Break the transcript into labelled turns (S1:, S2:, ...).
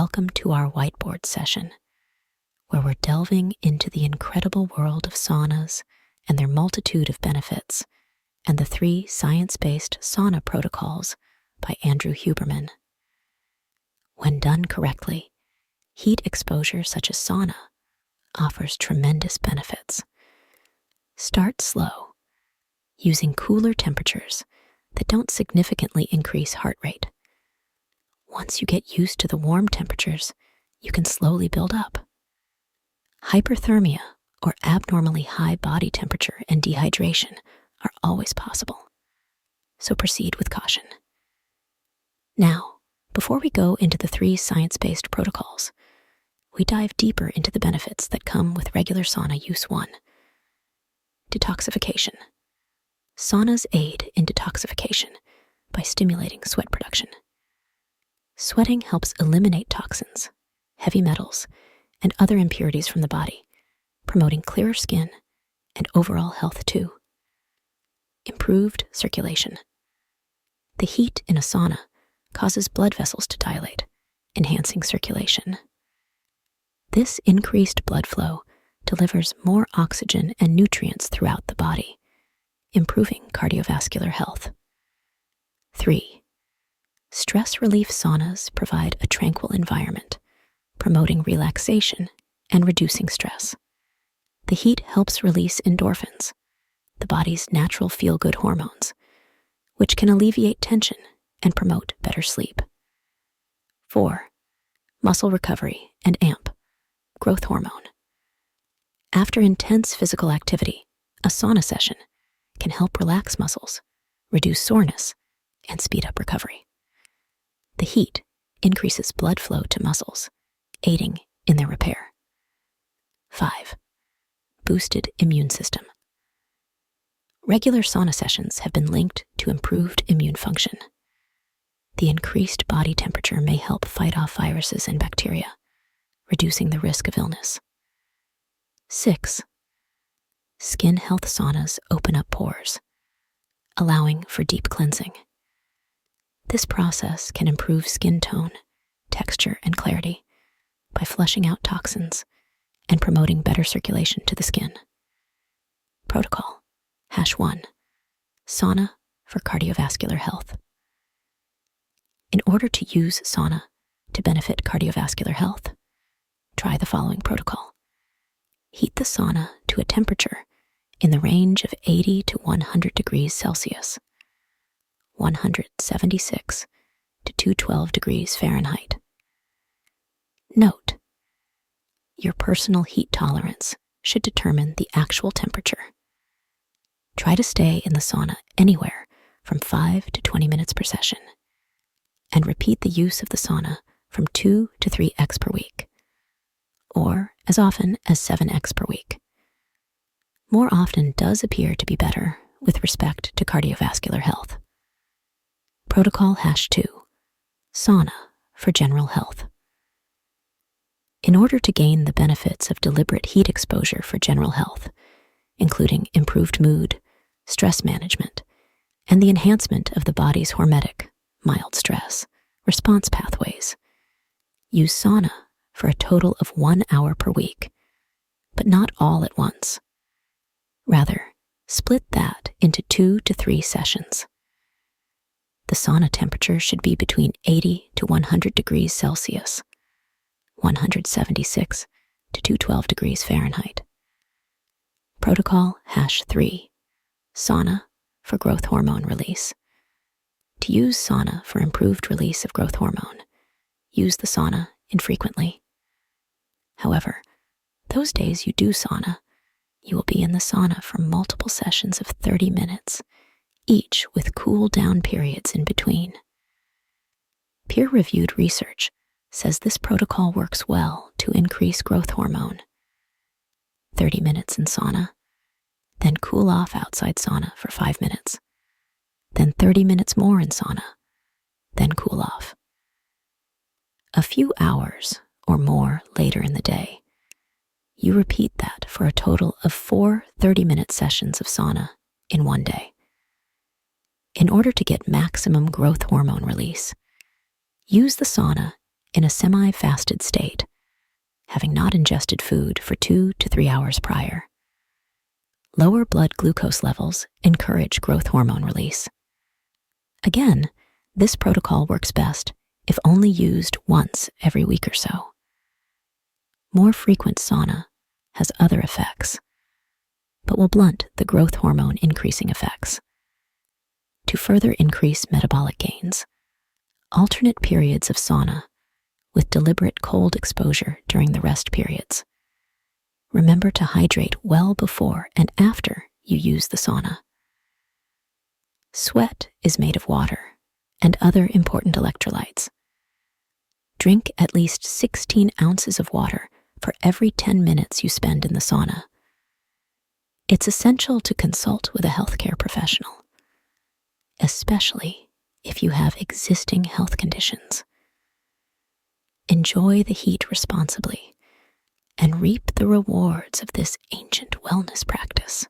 S1: welcome to our Whiteboard session, where we're delving into the incredible world of saunas and their multitude of benefits, and the 3 science-based sauna protocols by Andrew Huberman. When done correctly, heat exposure such as sauna offers tremendous benefits. Start slow, using cooler temperatures that don't significantly increase heart rate. Once you get used to the warm temperatures, you can slowly build up. Hyperthermia, or abnormally high body temperature, and dehydration are always possible, so proceed with caution. Now, before we go into the 3 science-based protocols, we dive deeper into the benefits that come with regular sauna use. 1. Detoxification. Saunas aid in detoxification by stimulating sweat production. Sweating helps eliminate toxins, heavy metals, and other impurities from the body, promoting clearer skin and overall health too. Improved circulation. The heat in a sauna causes blood vessels to dilate, enhancing circulation. This increased blood flow delivers more oxygen and nutrients throughout the body, improving cardiovascular health. 3. Stress relief saunas provide a tranquil environment, promoting relaxation and reducing stress. The heat helps release endorphins, the body's natural feel-good hormones, which can alleviate tension and promote better sleep. 4. Muscle recovery and AMP, growth hormone. After intense physical activity, a sauna session can help relax muscles, reduce soreness, and speed up recovery. The heat increases blood flow to muscles, aiding in their repair. 5. Boosted immune system. Regular sauna sessions have been linked to improved immune function. The increased body temperature may help fight off viruses and bacteria, reducing the risk of illness. 6. Skin health saunas open up pores, allowing for deep cleansing. This process can improve skin tone, texture, and clarity by flushing out toxins and promoting better circulation to the skin. Protocol #1. Sauna for cardiovascular health. In order to use sauna to benefit cardiovascular health, try the following protocol. Heat the sauna to a temperature in the range of 80 to 100 degrees Celsius, 176 to 212 degrees Fahrenheit. Note: your personal heat tolerance should determine the actual temperature. Try to stay in the sauna anywhere from 5 to 20 minutes per session, and repeat the use of the sauna from 2 to 3x per week, or as often as 7x per week. More often does appear to be better with respect to cardiovascular health. Protocol #2. Sauna for general health. In order to gain the benefits of deliberate heat exposure for general health, including improved mood, stress management, and the enhancement of the body's hormetic, mild stress, response pathways, use sauna for a total of 1 hour per week, but not all at once. Rather, split that into 2 to 3 sessions. The sauna temperature should be between 80 to 100 degrees Celsius, 176 to 212 degrees Fahrenheit. Protocol #3. Sauna for growth hormone release. To use sauna for improved release of growth hormone, use the sauna infrequently. However, those days you do sauna, you will be in the sauna for multiple sessions of 30 minutes, each with cool down periods in between. Peer-reviewed research says this protocol works well to increase growth hormone. 30 minutes in sauna, then cool off outside sauna for 5 minutes, then 30 minutes more in sauna, then cool off. A few hours or more later in the day, you repeat that for a total of 4 30-minute sessions of sauna in one day. In order to get maximum growth hormone release, use the sauna in a semi-fasted state, having not ingested food for 2 to 3 hours prior. Lower blood glucose levels encourage growth hormone release. Again, this protocol works best if only used once every week or so. More frequent sauna has other effects, but will blunt the growth hormone increasing effects. To further increase metabolic gains, alternate periods of sauna with deliberate cold exposure during the rest periods. Remember to hydrate well before and after you use the sauna. Sweat is made of water and other important electrolytes. Drink at least 16 ounces of water for every 10 minutes you spend in the sauna. It's essential to consult with a healthcare professional, especially if you have existing health conditions. Enjoy the heat responsibly and reap the rewards of this ancient wellness practice.